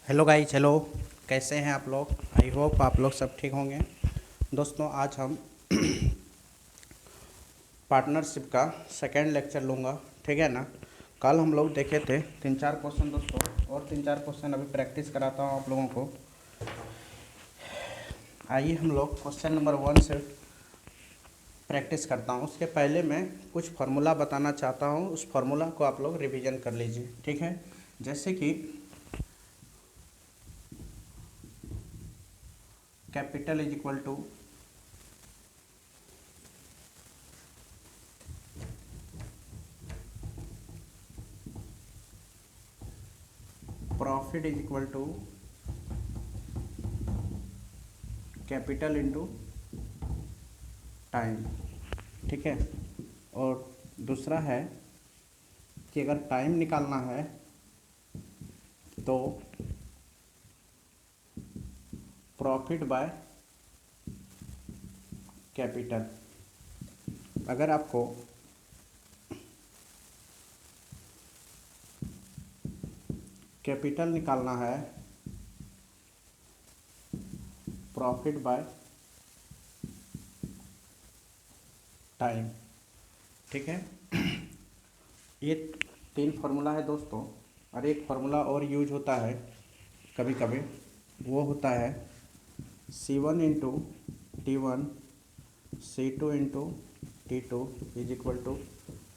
Hello guys, hello. कैसे हैं आप लोग? आई होप आप लोग सब ठीक होंगे। दोस्तों, आज हम पार्टनरशिप का सेकेंड लेक्चर लूँगा, ठीक है ना। कल हम लोग देखे थे 3-4 क्वेश्चन दोस्तों, और 3-4 क्वेश्चन अभी प्रैक्टिस कराता हूँ आप लोगों को। आइए हम लोग क्वेश्चन नंबर 1 से प्रैक्टिस करता हूँ। उसके पहले मैं कुछ फार्मूला बताना चाहता हूँ, उस फार्मूला को आप लोग रिवीजन कर लीजिए, ठीक है। जैसे कि capital is equal to profit is equal to capital into time, ठीक है। और दूसरा है कि अगर टाइम निकालना है तो प्रॉफिट बाय कैपिटल। अगर आपको कैपिटल निकालना है, प्रॉफिट बाय टाइम, ठीक है। ये 3 फार्मूला है दोस्तों। और एक फार्मूला और यूज होता है कभी कभी, वो होता है C1 into T1 C2 into T2 is equal to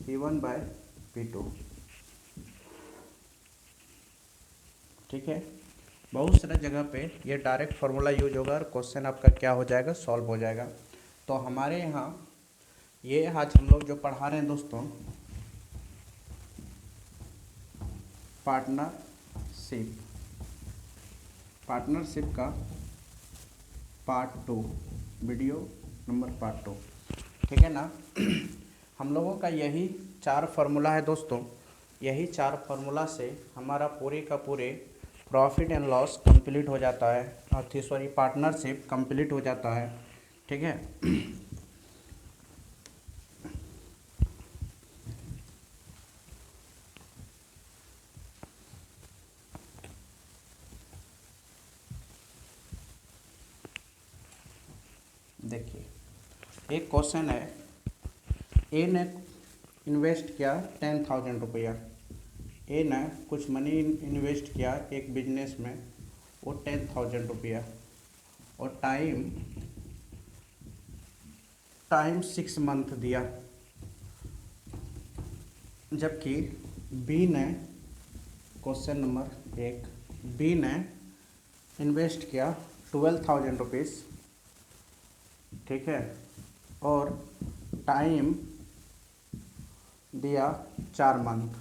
P1 by P2, ठीक है। बहुत सारे जगह पे ये डायरेक्ट फार्मूला यूज होगा और क्वेश्चन आपका क्या हो जाएगा, सॉल्व हो जाएगा। तो हमारे यहाँ ये आज हम लोग जो पढ़ा रहे हैं दोस्तों, पार्टनरशिप, पार्टनरशिप का पार्ट 2, वीडियो नंबर पार्ट 2, ठीक है ना। हम लोगों का यही 4 फार्मूला है दोस्तों। यही 4 फार्मूला से हमारा पूरे का पूरे प्रॉफिट एंड लॉस कंप्लीट हो जाता है, और सॉरी पार्टनरशिप कंप्लीट हो जाता है, ठीक है। देखिए, एक क्वेश्चन है। ए ने इन्वेस्ट किया 10,000 रुपया। ए ने कुछ मनी इन्वेस्ट किया एक बिजनेस में, वो 10,000 रुपया, और टाइम टाइम 6 मंथ दिया। जबकि बी ने, क्वेश्चन नंबर 1, बी ने इन्वेस्ट किया 12,000 रुपीज़, ठीक है, और टाइम दिया 4 मंथ।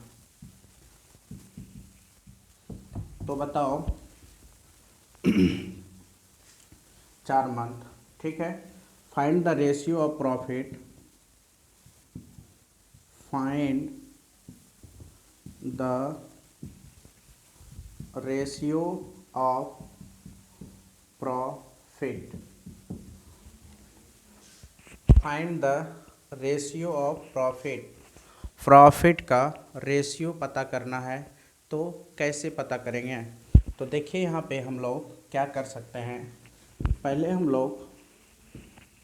तो बताओ 4 मंथ, ठीक है। Find the ratio of profit, find the ratio of profit, find the ratio of profit. Profit का रेशियो पता करना है, तो कैसे पता करेंगे? तो देखिए, यहाँ पे हम लोग क्या कर सकते हैं। पहले हम लोग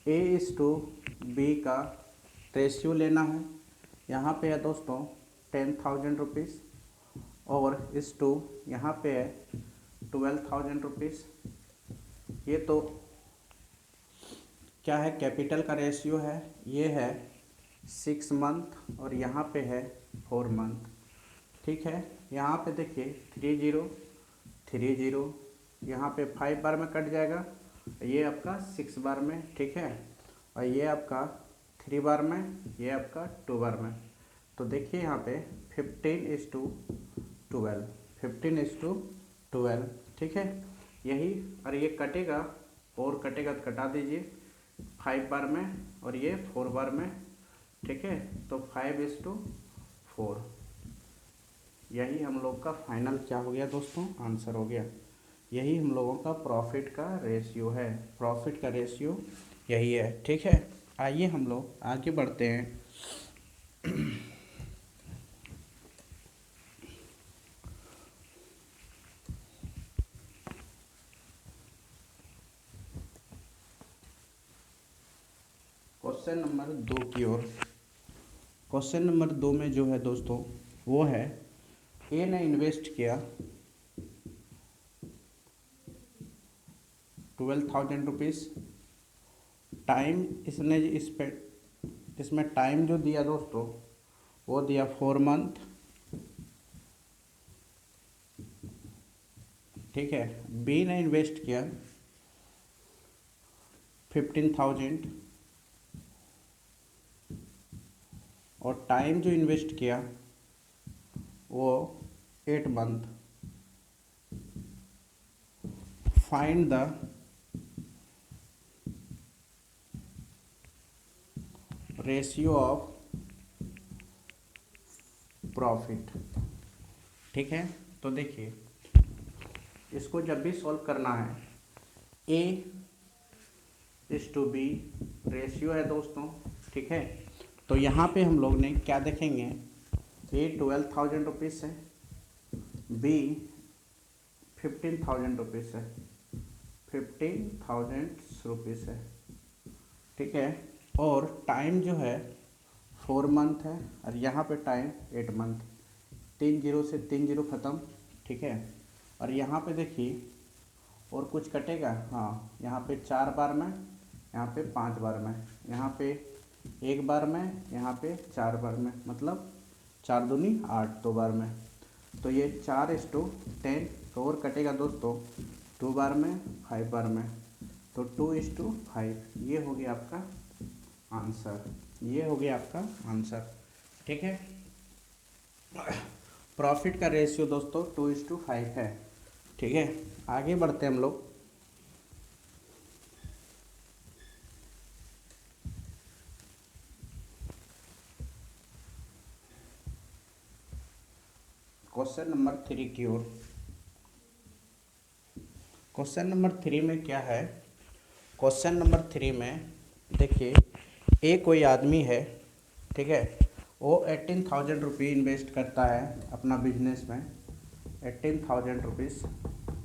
A/B का रेशियो लेना है। यहाँ पे है दोस्तों 10,000 रुपीज़, और इस टू यहाँ पे है 12,000 रुपीज़। ये तो क्या है, कैपिटल का रेशियो है। ये है 6 मंथ, और यहाँ पे है 4 मंथ, ठीक है। यहाँ पे देखिए 30 30, यहाँ पे 5 बार में कट जाएगा, ये आपका 6 बार में, ठीक है। और ये आपका 3 बार में, ये आपका 2 बार में। तो देखिए यहाँ पे 15:12, 15:12, ठीक है। यही, और ये कटेगा, और कटेगा तो कटा दीजिए 5 बार में, और ये 4 बार में, ठीक है। तो 5:4, यही हम लोग का फाइनल क्या हो गया दोस्तों, आंसर हो गया। यही हम लोगों का प्रॉफिट का रेशियो है। प्रॉफिट का रेशियो यही है, ठीक है। आइए हम लोग आगे बढ़ते हैं। क्वेश्चन नंबर 2 की ओर। क्वेश्चन नंबर 2 में जो है दोस्तों वो है, ए ने इन्वेस्ट किया 12,000 रुपीज़। टाइम इसने इसमें टाइम जो दिया दोस्तों वो दिया 4 मंथ। ठीक है। बी ने इन्वेस्ट किया 15,000 और टाइम जो इन्वेस्ट किया वो 8 month. Find the ratio of profit. ठीक है। तो देखिए, इसको जब भी सॉल्व करना है, ए इज टू बी रेशियो है दोस्तों। ठीक है। तो यहाँ पे हम लोग ने क्या देखेंगे, ए 12,000 रुपीज़ है, बी 15,000 रुपीज़ है, 15,000 रुपीज़ है। ठीक है। और टाइम जो है 4 मंथ है और यहाँ पे टाइम 8 मंथ। 3 जीरो से 3 जीरो ख़त्म। ठीक है। और यहाँ पे देखिए और कुछ कटेगा, हाँ, यहाँ पे 4 बार में, यहाँ पे 5 बार में, यहाँ पे 1 बार में, यहाँ पे 4 बार में, मतलब 4 दूनी 8 2 बार में। तो ये 4:10। तो और कटेगा दोस्तों 2 बार में, 5 बार में, तो 2:5। ये हो गया आपका आंसर, ये हो गया आपका आंसर। ठीक है। प्रॉफिट का रेशियो दोस्तों 2:5 है। ठीक है। आगे बढ़ते हैं हम लोग। क्वेश्चन नंबर 3 की ओर। क्वेश्चन नंबर 3 में क्या है, क्वेश्चन नंबर 3 में देखिए, ए कोई आदमी है, ठीक है, वो 18,000 रुपये इन्वेस्ट करता है अपना बिजनेस में, 18,000 रुपीज़।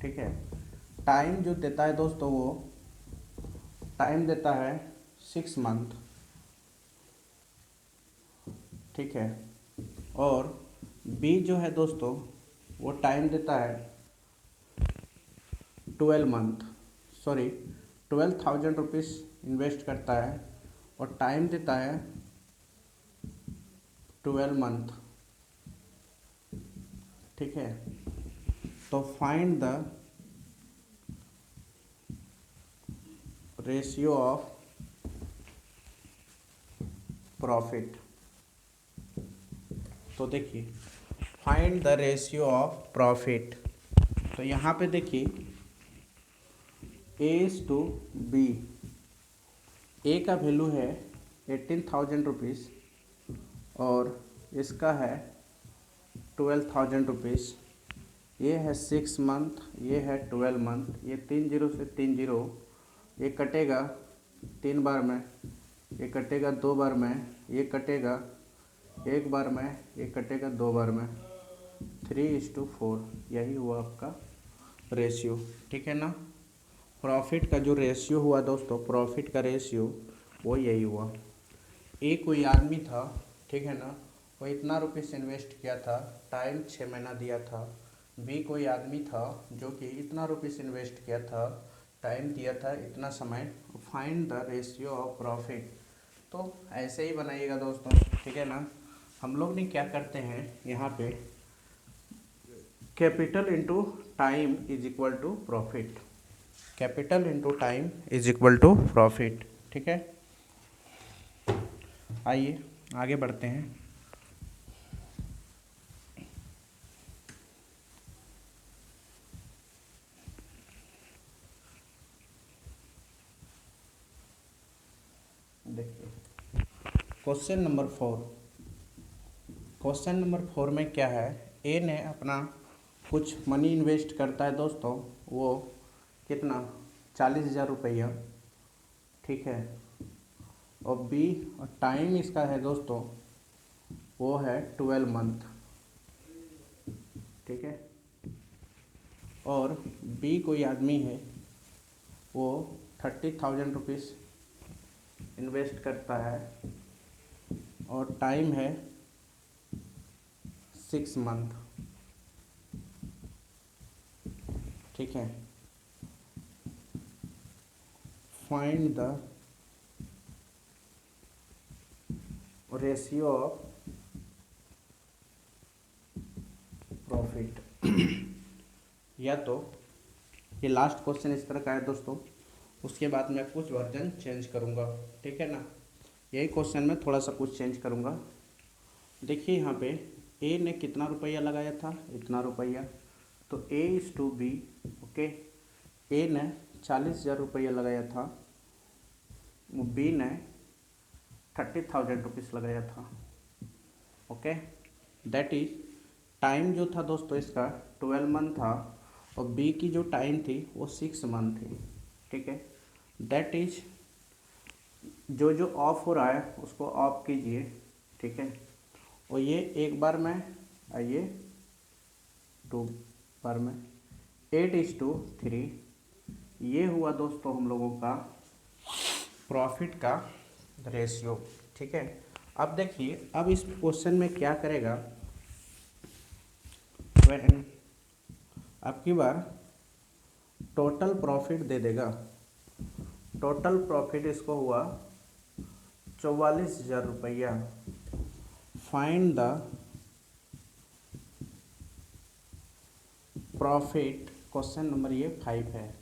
ठीक है। टाइम जो देता है दोस्तों वो टाइम देता है 6 मंथ। ठीक है। और बी जो है दोस्तों वो टाइम देता है 12 मंथ, सॉरी 12,000 रुपीज़ इन्वेस्ट करता है और टाइम देता है 12 मंथ। ठीक है। तो find the ratio of profit. तो देखिए, find the ratio of profit. तो यहाँ पे देखिए ए इज टू बी। ए का वैल्यू है 18,000 रुपीज़ और इसका है 12,000 रुपीज़। ये है 6 मंथ, ये है 12 मंथ। ये 3 जीरो से 3 जीरो, ये कटेगा 3 बार में, ये कटेगा 2 बार में, ये कटेगा 1 बार में, ये कटेगा 2 बार में। 3:4 यही हुआ आपका रेशियो। ठीक है ना। प्रॉफिट का जो रेशियो हुआ दोस्तों, प्रॉफिट का रेशियो वो यही हुआ। ए कोई आदमी था, ठीक है ना, वो इतना रुपीस इन्वेस्ट किया था, टाइम 6 महीना दिया था। बी कोई आदमी था जो कि इतना रुपीस इन्वेस्ट किया था, टाइम दिया था इतना समय। Find the ratio of profit. तो ऐसे ही बनाइएगा दोस्तों। ठीक है ना। हम लोग ने क्या करते हैं यहाँ पे, capital into time is equal to profit. Capital into time is equal to profit. ठीक है। आइए आगे बढ़ते हैं। देखिए क्वेश्चन नंबर 4। क्वेश्चन नंबर 4 में क्या है, ए ने अपना कुछ मनी इन्वेस्ट करता है दोस्तों, वो कितना 40,000 रुपया। ठीक है। और बी और टाइम इसका है दोस्तों वो है 12 मंथ। ठीक है। और बी कोई आदमी है वो 30,000 रुपीज़ इन्वेस्ट करता है और टाइम है 6 मंथ। ठीक है, find the ratio of profit. या तो ये लास्ट क्वेश्चन इस तरह का है दोस्तों, उसके बाद मैं कुछ वर्जन चेंज करूँगा। ठीक है ना, यही क्वेश्चन में थोड़ा सा कुछ चेंज करूँगा। देखिए यहाँ पे ए ने कितना रुपया लगाया था, इतना रुपया, तो ए इज टू बी। ओके, ए ने 40,000 रुपया लगाया था, बी ने 30,000 रुपीज़ लगाया था। ओके, दैट इज टाइम जो था दोस्तों इसका 12 मंथ था और बी की जो टाइम थी वो 6 मंथ थी। ठीक है, दैट इज जो जो ऑफ हो रहा है उसको ऑफ कीजिए। ठीक है, और ये एक बार में और ये 2 बार में, 8:3 ये हुआ दोस्तों हम लोगों का प्रॉफिट का रेशियो। ठीक है, अब देखिए अब इस क्वेश्चन में क्या करेगा, अब की बार टोटल प्रॉफिट दे देगा। टोटल प्रॉफिट इसको हुआ 44,000 रुपया। Find the profit, question number ये 5 है।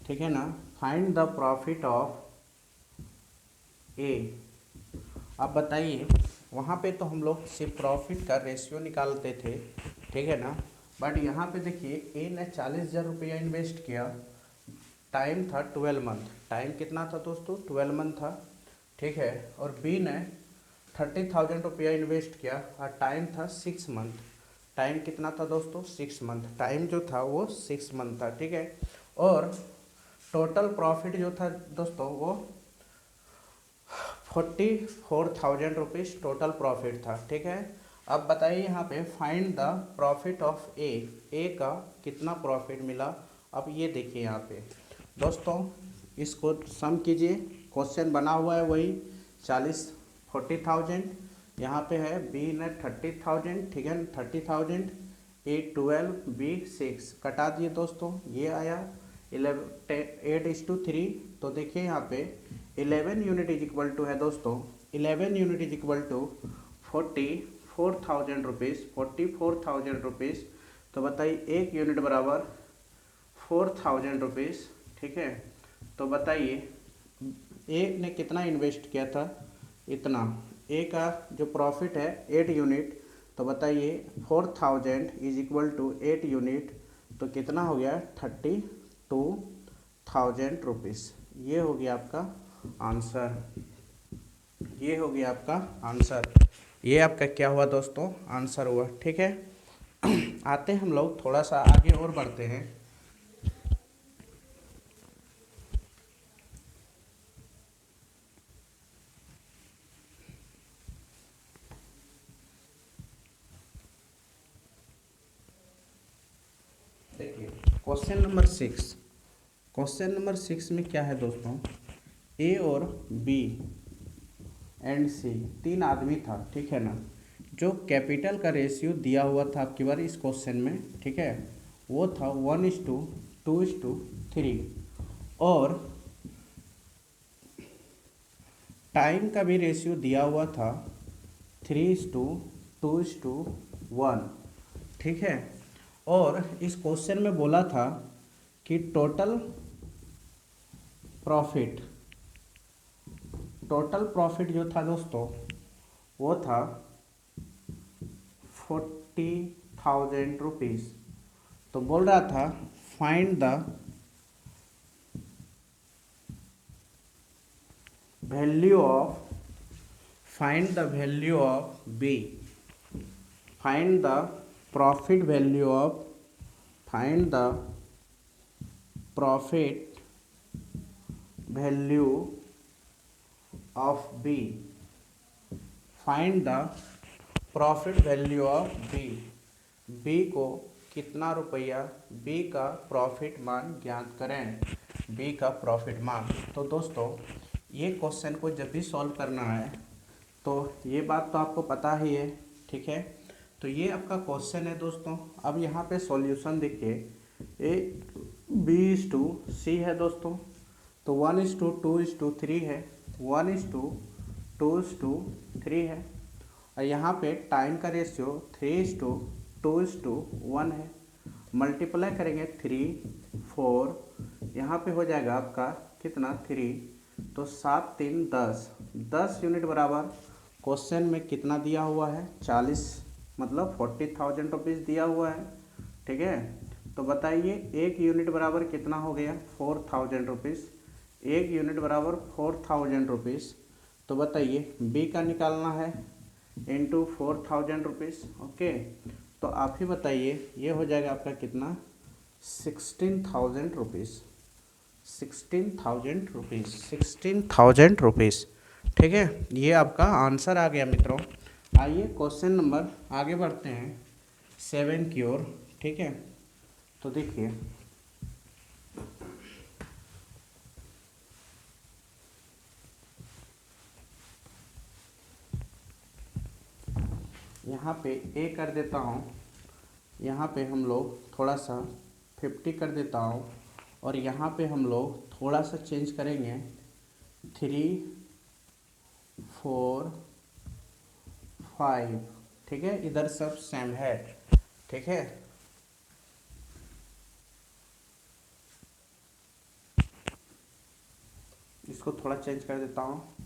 ठीक है ना, फाइंड द प्रॉफिट ऑफ ए। अब बताइए, वहाँ पे तो हम लोग सिर्फ प्रॉफिट का रेशियो निकालते थे। ठीक है ना, बट यहाँ पे देखिए ए ने 40,000 रुपया इन्वेस्ट किया, टाइम था 12 मंथ। टाइम कितना था दोस्तों, 12 मंथ था। ठीक है, और बी ने 30,000 रुपया इन्वेस्ट किया और टाइम था 6 मंथ। टाइम कितना था दोस्तों, 6 मंथ। टाइम जो था वो 6 मंथ था। ठीक है, और टोटल प्रॉफिट जो था दोस्तों वो 44,000 रुपीज़ टोटल प्रॉफिट था। ठीक है, अब बताइए यहाँ पे फाइंड द प्रॉफिट ऑफ ए। ए का कितना प्रॉफिट मिला, अब ये देखिए यहाँ पे दोस्तों, इसको सम कीजिए। क्वेश्चन बना हुआ है वही 40,000, यहाँ पे है बी ने 30,000। ठीक है, 30,000, ए 12, बी 6, कटा दिए दोस्तों, ये आया 8:3। तो देखिए यहाँ पे 11 यूनिट इज इक्वल टू है दोस्तों, 11 unit is equal to 44,000 rupees. 44,000 rupees, तो बताइए 1 यूनिट बराबर 4,000 रुपीज़। ठीक है, तो बताइए ए ने कितना इन्वेस्ट किया था, इतना। ए का जो प्रॉफिट है 8 यूनिट, तो बताइए 4,000 इज इक्वल टू 8 यूनिट, तो कितना हो गया 32,000 रुपीज़। ये हो गया आपका आंसर, ये हो गया आपका आंसर। ये आपका क्या हुआ दोस्तों, आंसर हुआ। ठीक है, आते हैं हम लोग थोड़ा सा आगे और बढ़ते हैं। देखिए क्वेश्चन नंबर 6। क्वेश्चन नंबर 6 में क्या है दोस्तों, ए और बी एंड सी 3 आदमी था। ठीक है ना, जो कैपिटल का रेशियो दिया हुआ था आपकी बार इस क्वेश्चन में, ठीक है, वो था 1:2:3, और टाइम का भी रेशियो दिया हुआ था 3:2:1। ठीक है, और इस क्वेश्चन में बोला था कि टोटल प्रॉफिट जो था दोस्तों वो था 40,000 रुपीज़। तो बोल रहा था find the value of B. Find the profit value of B. Find the profit value of B. B को कितना रुपया, बी का प्रॉफिट मान ज्ञात करें, बी का प्रॉफिट मान। तो दोस्तों ये क्वेश्चन को जब भी सॉल्व करना है तो ये बात तो आपको पता ही है, ठीक है। तो ये आपका क्वेश्चन है दोस्तों। अब यहाँ पे सॉल्यूशन देखिए, ए बी इज टू सी है दोस्तों, तो 1:2:3 है, 1:2:3 है। और यहाँ पे टाइम का रेशियो 3:2:1 है। मल्टीप्लाई करेंगे 3 4, यहाँ पे हो जाएगा आपका कितना 3, तो 7 3 10, 10 यूनिट बराबर क्वेश्चन में कितना दिया हुआ है 40, मतलब 40,000 रुपीज़ दिया हुआ है, ठीक है। तो बताइए एक यूनिट बराबर कितना हो गया 4,000 रुपीज़, एक यूनिट बराबर 4,000 रुपीज़। तो बताइए बी का निकालना है इंटू 4,000 रुपीज़, ओके। तो आप ही बताइए ये हो जाएगा आपका कितना 16,000 रुपीज़, 16,000 रुपीज़, 16,000 रुपीज़, ठीक है। ये आपका आंसर आ गया मित्रों। आइए क्वेश्चन नंबर आगे बढ़ते हैं 7 की ओर, ठीक है। तो देखिए यहाँ पे ए कर देता हूँ, यहाँ पे हम लोग थोड़ा सा 50 कर देता हूँ, और यहाँ पे हम लोग थोड़ा सा चेंज करेंगे 3 4 5, ठीक है। इधर सब सेम है, ठीक है। इसको थोड़ा चेंज कर देता हूँ,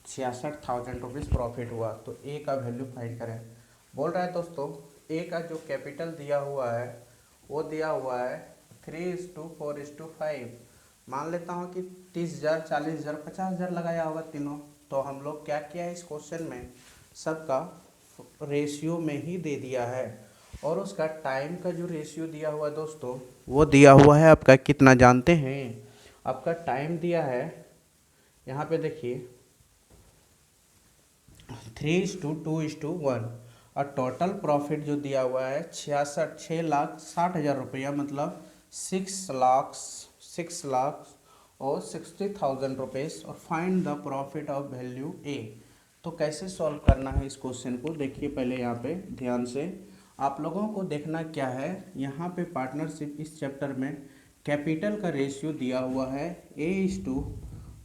66,000 रुपीज़ प्रॉफिट हुआ। तो ए का वैल्यू फाइंड करें। बोल रहा है दोस्तों ए का जो कैपिटल दिया हुआ है वो दिया हुआ है 3:4:5। मान लेता हूँ कि 30,000 40,000 50,000 लगाया होगा तीनों। तो हम लोग क्या किया है इस क्वेश्चन में, सबका रेशियो में ही दे दिया है। और उसका टाइम का जो रेशियो दिया हुआ है दोस्तों, वो दिया हुआ है आपका कितना जानते हैं। आपका टाइम दिया है यहाँ पे देखिए 3:2:1, और टोटल प्रॉफिट जो दिया हुआ है 6,60,000 रुपया, मतलब 6 लाख और 60,000 रुपीज़। और find the profit of value A. तो कैसे सॉल्व करना है इस क्वेश्चन को, देखिए पहले यहाँ पे ध्यान से आप लोगों को देखना क्या है। यहाँ पे पार्टनरशिप इस चैप्टर में कैपिटल का रेशियो दिया हुआ है A:B:C,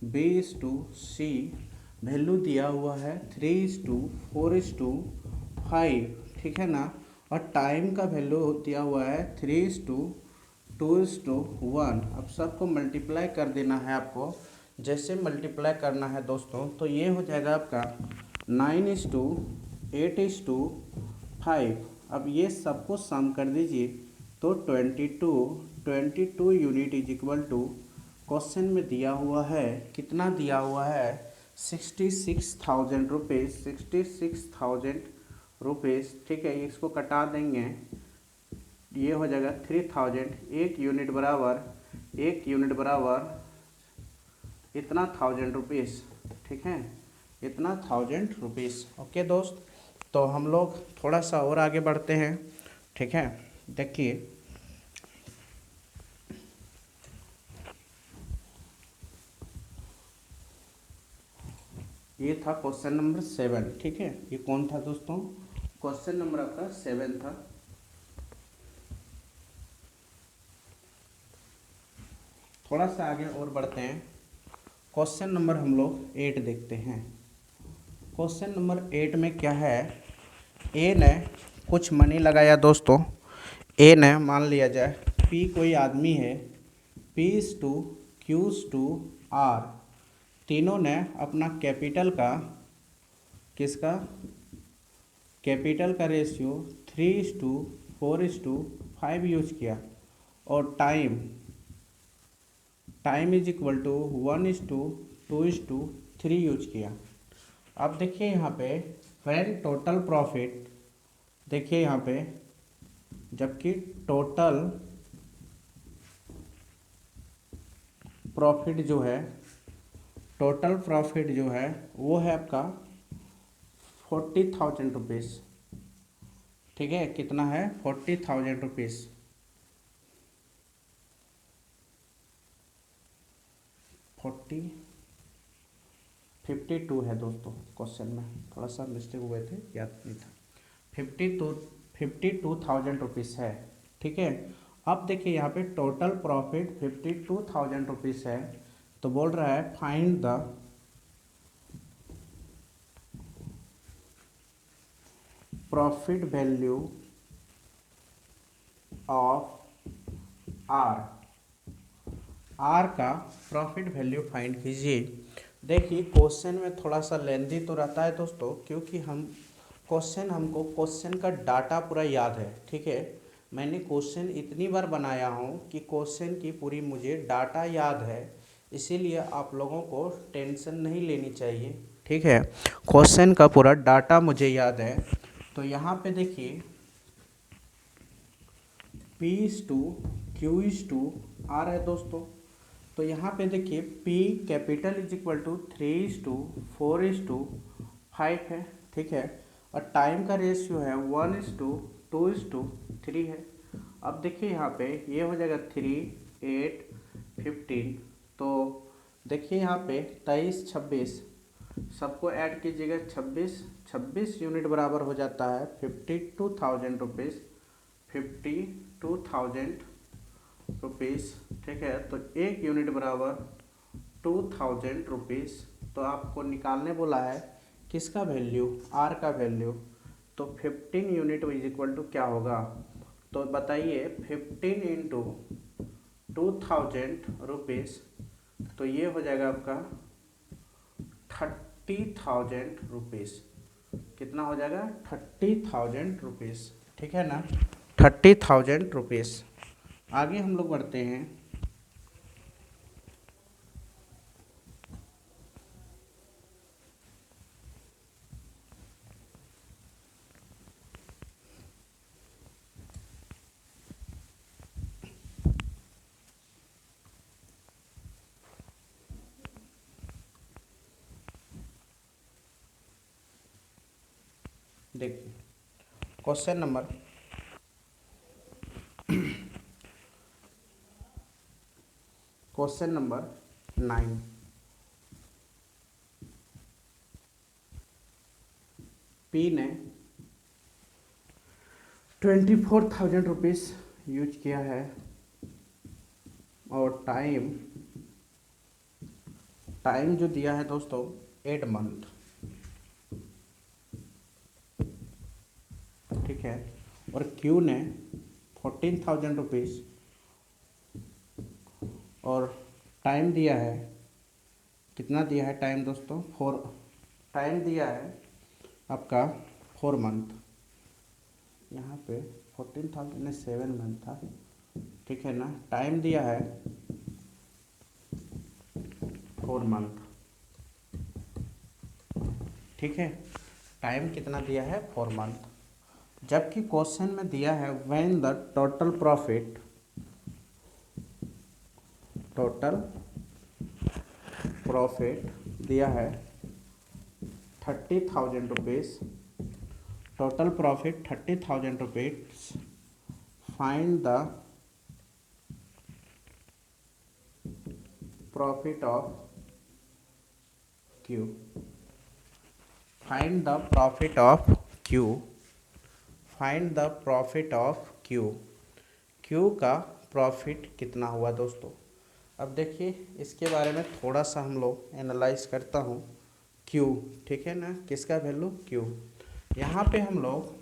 वैल्यू दिया हुआ है 3:4:5, ठीक है ना। और टाइम का वैल्यू दिया हुआ है 3:2:1। अब सबको मल्टीप्लाई कर देना है आपको। जैसे मल्टीप्लाई करना है दोस्तों, तो ये हो जाएगा आपका 9:8:5। अब ये सबको सम कर दीजिए, तो 22 unit is equal to, question में दिया हुआ है कितना दिया हुआ है 66,000 रुपीज़, 66,000 रुपीज़, ठीक है। इसको कटा देंगे, ये हो जाएगा 3,000, एक यूनिट बराबर इतना 1,000 रुपीज़, ठीक है, इतना 1,000 रुपीज़, ओके दोस्त। तो हम लोग थोड़ा सा और आगे बढ़ते हैं, ठीक है। देखिए ये था क्वेश्चन नंबर 7, ठीक है। ये कौन था दोस्तों, क्वेश्चन नंबर आपका 7 था। थोड़ा सा आगे और बढ़ते हैं, क्वेश्चन नंबर हम लोग 8 देखते हैं। क्वेश्चन नंबर 8 में क्या है, ए ने कुछ मनी लगाया दोस्तों। ए ने मान लिया जाए पी कोई आदमी है, P:2 Q:2 R, तीनों ने अपना कैपिटल का, किसका, कैपिटल का रेशियो 3:4:5 यूज किया। और time is equal to 1:2:3 use किया। अब देखिए यहाँ पे व्हेन टोटल प्रॉफिट, देखिए यहाँ पे जबकि टोटल प्रॉफिट जो है, टोटल प्रॉफिट जो है वो है आपका 40,000 रुपीज़, ठीक है। कितना है 40,000 रुपीज़, 40 52 है दोस्तों, क्वेश्चन में थोड़ा सा मिस्टेक हुए थे, याद नहीं था। 52,000 रुपीज़ है, ठीक है। अब देखिए यहाँ पे टोटल प्रॉफिट 52,000 रुपीज़ है, तो बोल रहा है find the profit value of R. R का प्रॉफिट वैल्यू फाइंड कीजिए। देखिए क्वेश्चन में थोड़ा सा लेंथी तो रहता है दोस्तों, क्योंकि हमको क्वेश्चन का डाटा पूरा याद है, ठीक है। मैंने क्वेश्चन इतनी बार बनाया हूँ कि क्वेश्चन की पूरी मुझे डाटा याद है, इसीलिए आप लोगों को टेंशन नहीं लेनी चाहिए, ठीक है। क्वेश्चन का पूरा डाटा मुझे याद है। तो यहाँ पे देखिए P/Q/R है दोस्तों। तो यहाँ पे देखिए P capital is equal to 3/4/5 है, ठीक है। और टाइम का रेशियो है 1/2/3 है। अब देखिए यहाँ पे ये हो जाएगा 3, 8, 15। तो देखिए यहाँ पे 23, 26 सबको ऐड कीजिएगा, 26 यूनिट बराबर हो जाता है 52,000 रुपीज़, 52,000 रुपीज़, ठीक है। तो एक यूनिट बराबर 2,000 रुपीज़। तो आपको निकालने बोला है किसका वैल्यू, आर का वैल्यू। तो 15 यूनिट इज इक्वल टू क्या होगा, तो बताइए 15 इंटू 2,000 रुपीज़, तो ये हो जाएगा आपका 30,000 रुपीज़। कितना हो जाएगा, 30,000 रुपीज़, ठीक है ना, 30,000 रुपीज़। आगे हम लोग बढ़ते हैं। देखिए question number question number 9। P ने 24,000 रुपीज़ यूज किया है और टाइम जो दिया है दोस्तों 8 मंथ, ठीक है। और क्यू ने 14,000 रुपीज़ और टाइम दिया है, कितना दिया है टाइम दोस्तों, 4, टाइम दिया है आपका 4 मंथ। यहाँ पे 14,000 में 7 मंथ था, ठीक है ना। टाइम दिया है 4 मंथ, ठीक है। टाइम कितना दिया है, 4 मंथ। जबकि क्वेश्चन में दिया है व्हेन द टोटल प्रॉफिट दिया है 30,000 rupees, total profit 30,000 rupees, find the profit of Q. Find the profit of Q, find the profit of Q. Q का प्रॉफिट कितना हुआ दोस्तों। अब देखिए इसके बारे में थोड़ा सा हम लोग एनालाइज करता हूँ। क्यू, ठीक है ना, किसका वैल्यू, क्यू। यहाँ पे हम लोग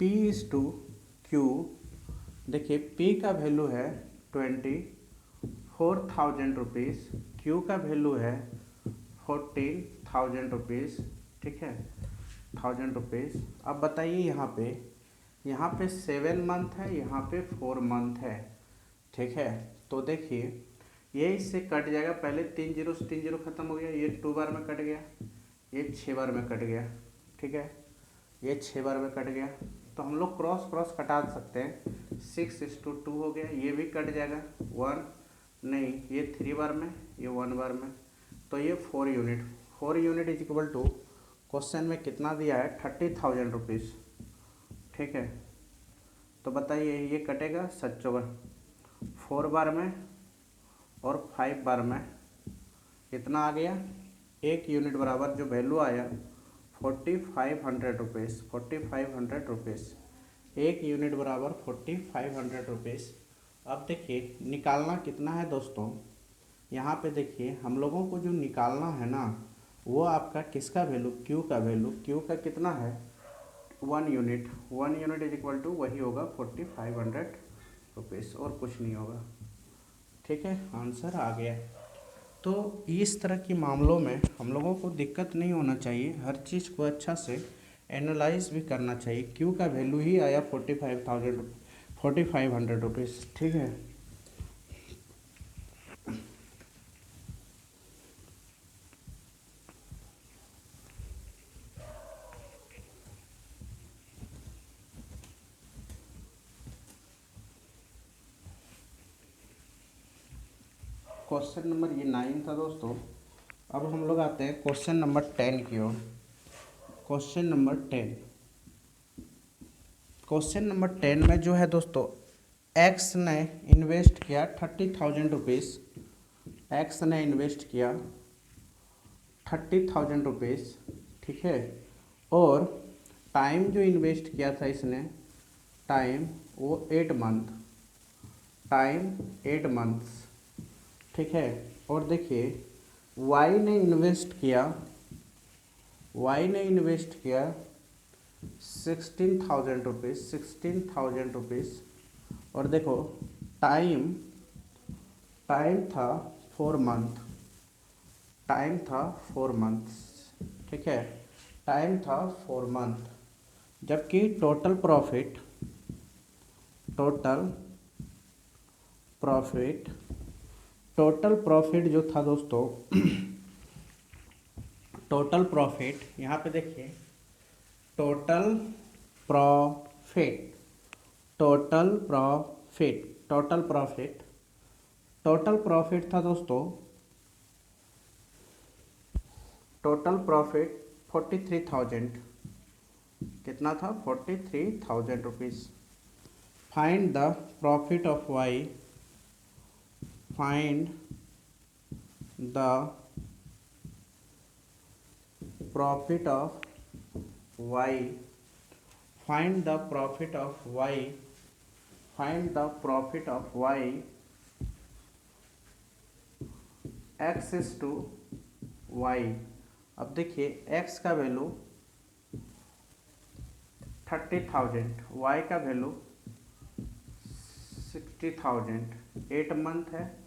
P/Q, देखिए P का वैल्यू है 24,000 रुपीज़, Q का वैल्यू है 14,000 रुपीज़, ठीक है, 1000 रुपीज़। अब बताइए यहाँ पे 7 मंथ है, यहाँ पे 4 मंथ है, ठीक है। तो देखिए ये इससे कट जाएगा, पहले 3 जीरो से 3 जीरो खत्म हो गया, ये 2 बार में कट गया, ये 6 बार में कट गया, ठीक है, ये 6 बार में कट गया। तो हम लोग क्रॉस कटा सकते हैं, 6/2 हो गया, ये भी कट जाएगा, 1 नहीं, ये 3 बार में, ये 1 बार में, तो ये 4 unit is equal to, question में कितना दिया है 30,000 रुपीज़, ठीक है। तो बताइए ये कटेगा 7 4 बार में और 5 बार में, कितना आ गया, 1 यूनिट बराबर जो वैल्यू आया 4500 रुपीज़, 4500 रुपीज़, 1 यूनिट बराबर 4500 रुपीज़। अब देखिए निकालना कितना है दोस्तों, यहाँ पे देखिए हम लोगों को जो निकालना है ना, वो आपका किसका वैल्यू, क्यू का वैल्यू, क्यू का कितना है 1 unit, 1 unit is equal to वही होगा 4500 रुपीज़, और कुछ नहीं होगा। ठीक है, आंसर आ गया। तो इस तरह के मामलों में हम लोगों को दिक्कत नहीं होना चाहिए, हर चीज़ को अच्छा से एनालाइज भी करना चाहिए। क्यू का वैल्यू ही आया 4500 रुपीज़। ठीक है, क्वेश्चन नंबर ये 9 था दोस्तों। अब हम लोग आते हैं क्वेश्चन नंबर 10 की ओर। क्वेश्चन नंबर 10, क्वेश्चन नंबर 10 में जो है दोस्तों, एक्स ने इन्वेस्ट किया 30,000 रुपीज़, एक्स ने इन्वेस्ट किया 30,000 रुपीज़। ठीक है, और टाइम जो इन्वेस्ट किया था इसने, टाइम वो 8 मंथ, टाइम 8 मंथ्स। ठीक है, और देखिए वाई ने इन्वेस्ट किया, वाई ने इन्वेस्ट किया 16,000 रुपीज़, 16,000 रुपीज़। और देखो टाइम, टाइम था 4 मंथ, टाइम था 4 मंथ्स। ठीक है, टाइम था 4 मंथ, जबकि total profit, total profit, total profit जो था दोस्तों टोटल प्रॉफिट, यहाँ पे देखिए total profit, total profit, total profit, total profit था दोस्तों, टोटल प्रॉफिट 43,000, कितना था 43,000 rupees. Find the profit of Y, find the profit of Y, find the profit of Y, find the profit of Y X is to Y. अब देखिए X का value 30,000, Y का value 60,000, 8 month है,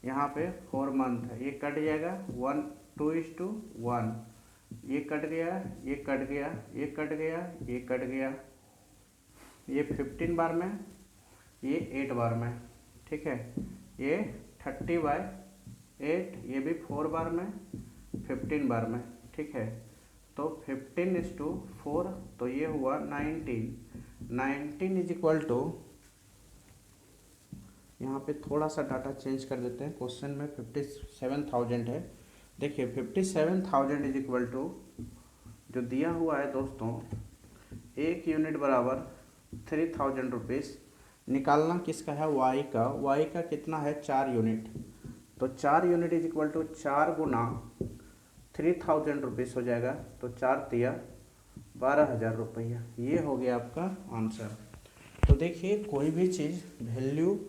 यहाँ पे 4 month है, ये cut जाएगा 1 2:1, ये कट गया, ये कट गया, ये कट गया, ये कट गया, ये 15 बार में, ये 8 बार में। ठीक है, ये 30/8, ये भी 4 बार में, 15 बार में। ठीक है, तो 15:4, तो ये हुआ 19, 19 इज इक्वल टू, यहाँ पे थोड़ा सा डाटा चेंज कर देते हैं, क्वेश्चन में 57,000 है। देखिए 57,000 इज इक्वल टू, जो दिया हुआ है दोस्तों 1 यूनिट बराबर 3,000 रुपीज़। निकालना किसका है, वाई का, वाई का कितना है 4 यूनिट, तो 4 यूनिट इज इक्वल टू 4 गुना 3,000 रुपीज़ हो जाएगा, तो 4×3 12,000 रुपया। ये हो गया आपका आंसर। तो देखिए कोई भी चीज़ वैल्यू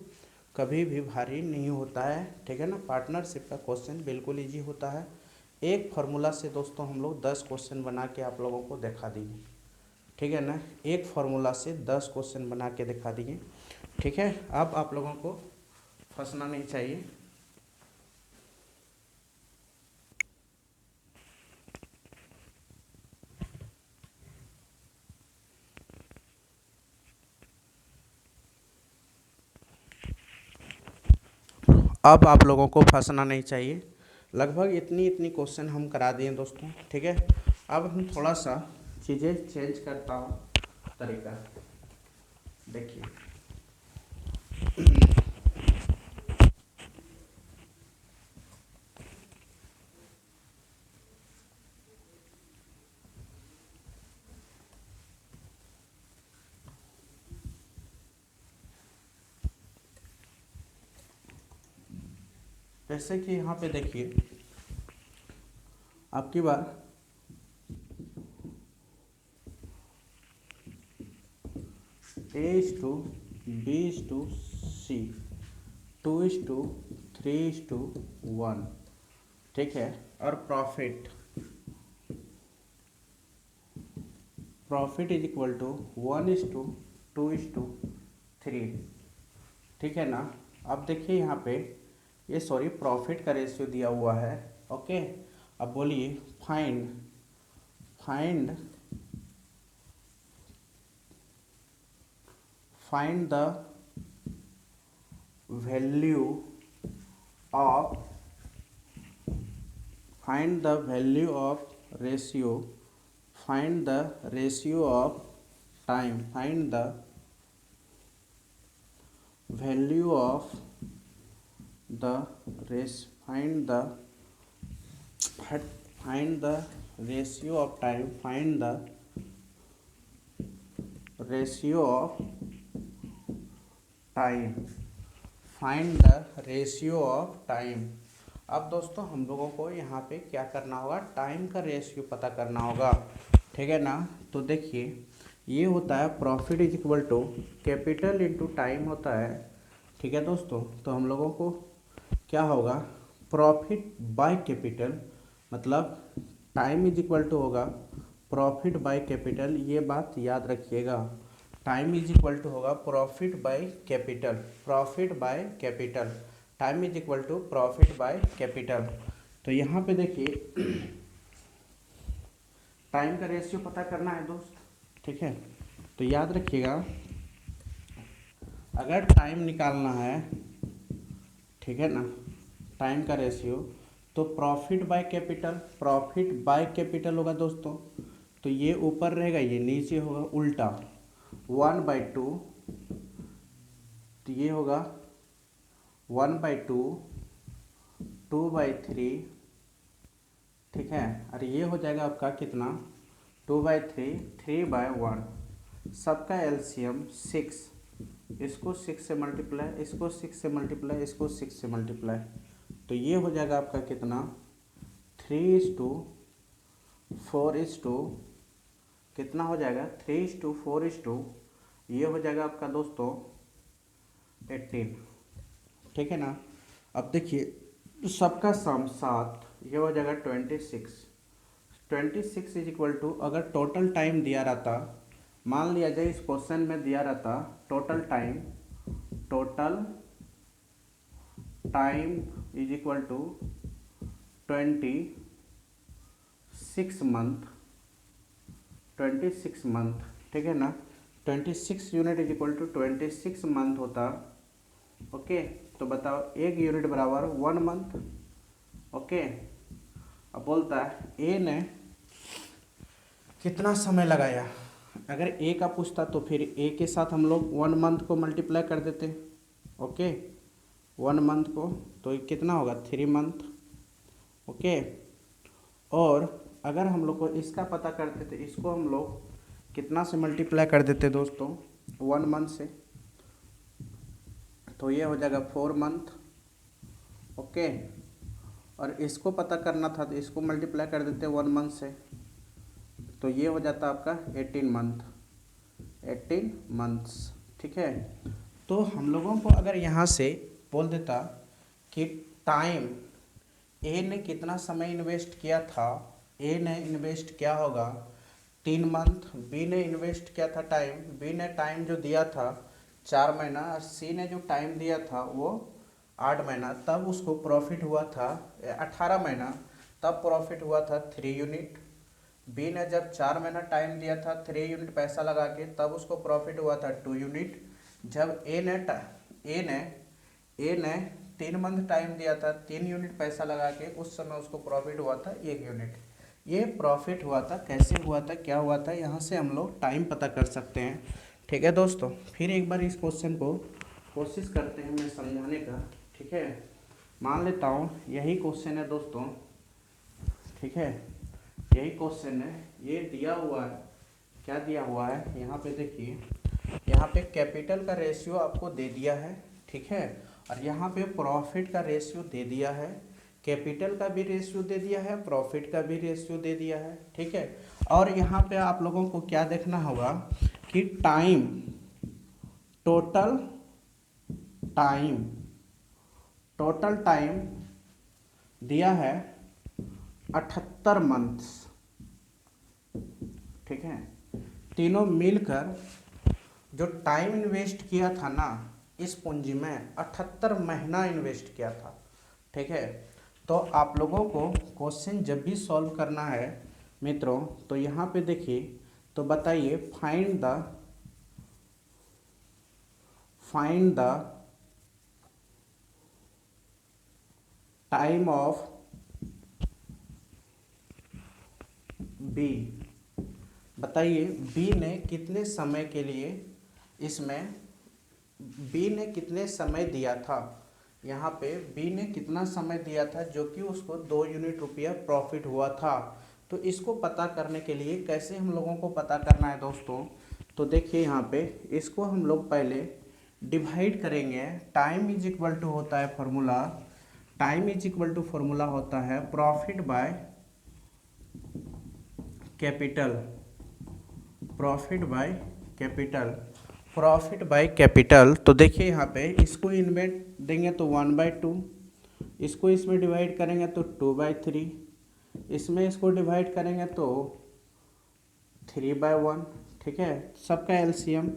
कभी भी भारी नहीं होता है। ठीक है ना, पार्टनरशिप का क्वेश्चन बिल्कुल इजी होता है। एक फार्मूला से दोस्तों हम लोग 10 क्वेश्चन बना के आप लोगों को दिखा दिए। ठीक है ना, एक फार्मूला से 10 क्वेश्चन बना के दिखा दिए। ठीक है, अब आप लोगों को फंसना नहीं चाहिए। अब आप लोगों को फंसना नहीं चाहिए। लगभग इतनी इतनी क्वेश्चन हम करा दिए दोस्तों। ठीक है, अब हम थोड़ा सा चीज़ें चेंज करता हूँ तरीका। देखिए जैसे कि यहाँ पे देखिए अब की बार A/B/C 2:3:1, ठीक है। और प्रॉफिट इज इक्वल टू 1:2:3, ठीक है ना। अब देखिए यहाँ पे ये प्रॉफिट का रेशियो दिया हुआ है, ओके। अब बोलिए find the value of ratio find the ratio of time find the value of the find the ratio of time find the ratio of time। अब दोस्तों हम लोगों को यहाँ पे क्या करना होगा, टाइम का रेशियो पता करना होगा, ठीक है ना। तो देखिए ये होता है profit is equal to capital into time होता है, ठीक है दोस्तों। तो हम लोगों को क्या होगा, प्रॉफिट बाय कैपिटल मतलब टाइम इज इक्वल टू होगा प्रॉफिट बाय कैपिटल, ये बात याद रखिएगा। टाइम इज इक्वल टू होगा profit by capital, time is equal to profit by capital. तो यहाँ पे देखिए टाइम का रेशियो पता करना है दोस्त, ठीक है। तो याद रखिएगा अगर टाइम निकालना है, ठीक है ना, टाइम का रेशियो, तो प्रॉफिट बाय कैपिटल होगा दोस्तों। तो ये ऊपर रहेगा, ये नीचे होगा, उल्टा 1/2, तो ये होगा 1/2, 2/3, ठीक है। और ये हो जाएगा आपका कितना, 2/3, 3/1, सबका एलसीएम 6, इसको 6 से मल्टीप्लाई, इसको 6 से मल्टीप्लाई, इसको 6 से मल्टीप्लाई, तो ये हो जाएगा आपका कितना 3:4, कितना हो जाएगा 3:4, ये हो जाएगा आपका दोस्तों 18, ठीक है ना। अब देखिए सबका सम 7, ये हो जाएगा 26 इज इक्वल टू, अगर टोटल टाइम दिया रहता, मान लिया जाए इस क्वेश्चन में दिया रहता total time is equal to 26 month, ठीक है ना। 26 unit is equal to 26 month होता, ओके। तो बताओ एक यूनिट बराबर 1 मंथ, ओके। अब बोलता है ए ने कितना समय लगाया, अगर ए का पूछता तो फिर ए के साथ हम लोग 1 मंथ को मल्टीप्लाई कर देते, ओके। 1 मंथ को तो ये कितना होगा 3 मंथ, ओके। और अगर हम लोग को इसका पता करते थे, इसको हम लोग कितना से मल्टीप्लाई कर देते दोस्तों 1 मंथ से, तो ये हो जाएगा 4 मंथ, ओके। और इसको पता करना था तो इसको मल्टीप्लाई कर देते 1 मंथ से, तो ये हो जाता आपका 18 मंथ्स, ठीक है। तो हम लोगों को अगर यहाँ से बोल देता कि टाइम ए ने कितना समय इन्वेस्ट किया था, ए ने इन्वेस्ट किया होगा 3 मंथ, बी ने इन्वेस्ट किया था टाइम, बी ने टाइम जो दिया था 4 महीना, और सी ने जो टाइम दिया था वो 8 महीना, तब उसको प्रॉफिट हुआ था 18 महीना, तब प्रॉफिट हुआ था 3 यूनिट। बी ने जब 4 महीना टाइम दिया था 3 यूनिट पैसा लगा के, तब उसको प्रॉफिट हुआ था 2 यूनिट। जब ए ने 3 मंथ टाइम दिया था 3 यूनिट पैसा लगा के, उस समय उसको प्रॉफिट हुआ था 1 यूनिट। ये प्रॉफिट हुआ था, कैसे हुआ था, क्या हुआ था, यहाँ से हम लोग टाइम पता कर सकते हैं, ठीक है दोस्तों। फिर एक बार इस क्वेश्चन को कोशिश करते हैं मैं समझाने का, ठीक है। मान लेता हूँ यही क्वेश्चन है दोस्तों, ठीक है, यही क्वेश्चन है, ये दिया हुआ है, क्या दिया हुआ है यहाँ पे देखिए, यहाँ पे कैपिटल का रेशियो आपको दे दिया है, ठीक है। और यहाँ पे प्रॉफिट का रेशियो दे दिया है, कैपिटल का भी रेशियो दे दिया है, प्रॉफिट का भी रेशियो दे दिया है, ठीक है। और यहाँ पे आप लोगों को क्या देखना होगा कि टाइम, टोटल टाइम दिया है 78 मंथ्स, ठीक है। तीनों मिलकर जो टाइम इन्वेस्ट किया था ना इस पूंजी में 78 महीना इन्वेस्ट किया था, ठीक है। तो आप लोगों को क्वेश्चन जब भी सॉल्व करना है मित्रों, तो यहाँ पे देखिए, तो बताइए find the time of B. बताइए बी ने कितने समय के लिए, इसमें बी ने कितने समय दिया था, यहाँ पे बी ने कितना समय दिया था जो कि उसको 2 यूनिट रुपया प्रॉफिट हुआ था। तो इसको पता करने के लिए कैसे हम लोगों को पता करना है दोस्तों, तो देखिए यहाँ पे इसको हम लोग पहले डिवाइड करेंगे। टाइम इज इक्वल टू होता है formula, time is equal to formula होता है profit by capital, profit by capital. तो देखिए यहाँ पे इसको इन्वेंट देंगे तो 1/2, इसको इसमें डिवाइड करेंगे तो 2/3, इसमें इसको डिवाइड करेंगे तो 3/1, ठीक है। सबका एलसीएम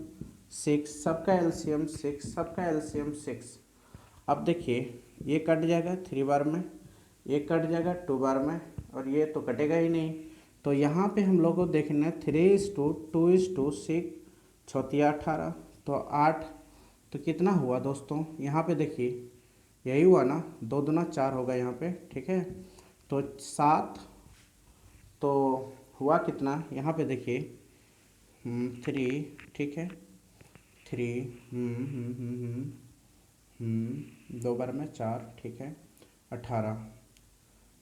6, सबका एलसीएम 6, सबका एलसीएम 6। अब देखिए ये कट जाएगा 3 बार में, ये कट जाएगा 2 बार में, और ये तो कटेगा ही नहीं। तो यहाँ पे हम लोग को देखना है 3:2:6, चौथिया 18, तो 8, तो कितना हुआ दोस्तों, यहाँ पे देखिए यही हुआ ना, 2 दूना 4 होगा यहाँ पे, ठीक है। तो 7, तो हुआ कितना, यहाँ पे देखिए 3, ठीक है, 3 2 बार में 4, ठीक है, 18,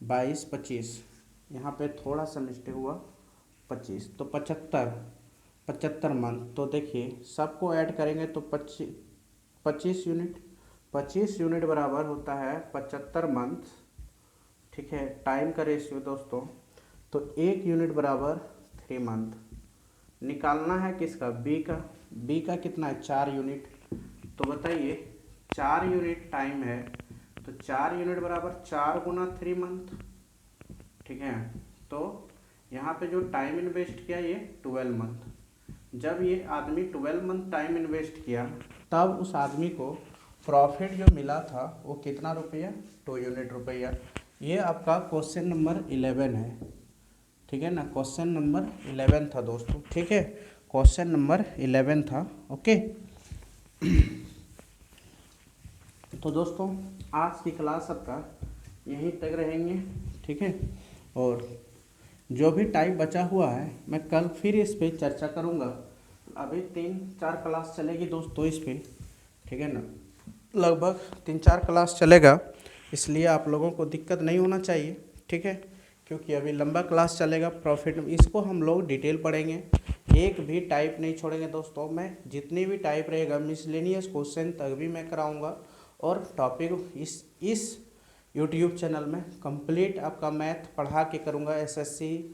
22, 25, यहाँ पे थोड़ा सा मिस्टेक हुआ 25, तो 75 मंथ। तो देखिए सबको ऐड करेंगे तो 25 यूनिट, 25 यूनिट बराबर होता है 75 मंथ, ठीक है। टाइम का रेशियो दोस्तों, तो 1 यूनिट बराबर 3 मंथ। निकालना है किसका, बी का कितना है 4 यूनिट। तो बताइए 4 यूनिट टाइम है, तो 4 यूनिट बराबर 4 गुना 3 मंथ, ठीक है। तो यहाँ पे जो टाइम इन्वेस्ट किया ये 12 मंथ। जब ये आदमी 12 मंथ टाइम इन्वेस्ट किया तब उस आदमी को प्रॉफिट जो मिला था वो कितना रुपया, 2 यूनिट रुपया। ये आपका क्वेश्चन नंबर 11 है, ठीक है ना, क्वेश्चन नंबर 11 था दोस्तों, ठीक है, क्वेश्चन नंबर 11 था, ओके। तो दोस्तों आज की क्लास आपका यहीं तक रहेंगे, ठीक है। और जो भी टाइम बचा हुआ है मैं कल फिर इस पे चर्चा करूँगा। अभी 3-4 क्लास चलेगी दोस्तों इस पे, ठीक है ना, लगभग 3-4 क्लास चलेगा, इसलिए आप लोगों को दिक्कत नहीं होना चाहिए, ठीक है, क्योंकि अभी लंबा क्लास चलेगा। प्रॉफिट इसको हम लोग डिटेल पढ़ेंगे, एक भी टाइप नहीं छोड़ेंगे दोस्तों। मैं जितनी भी टाइप रहेगा मिसलेनियस क्वेश्चन तक भी मैं कराऊँगा, और टॉपिक इस यूट्यूब चैनल में कंप्लीट आपका मैथ पढ़ा के करूँगा। SSC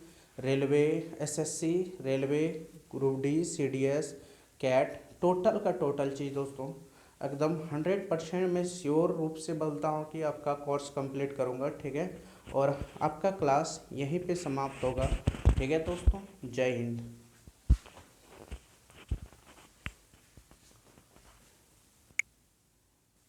railway group D, CDS, CAT, total का टोटल चीज़ दोस्तों एकदम 100% मैं श्योर रूप से बोलता हूँ कि आपका कोर्स कंप्लीट करूँगा, ठीक है। और आपका क्लास यहीं पे समाप्त होगा, ठीक है दोस्तों। जय हिंद।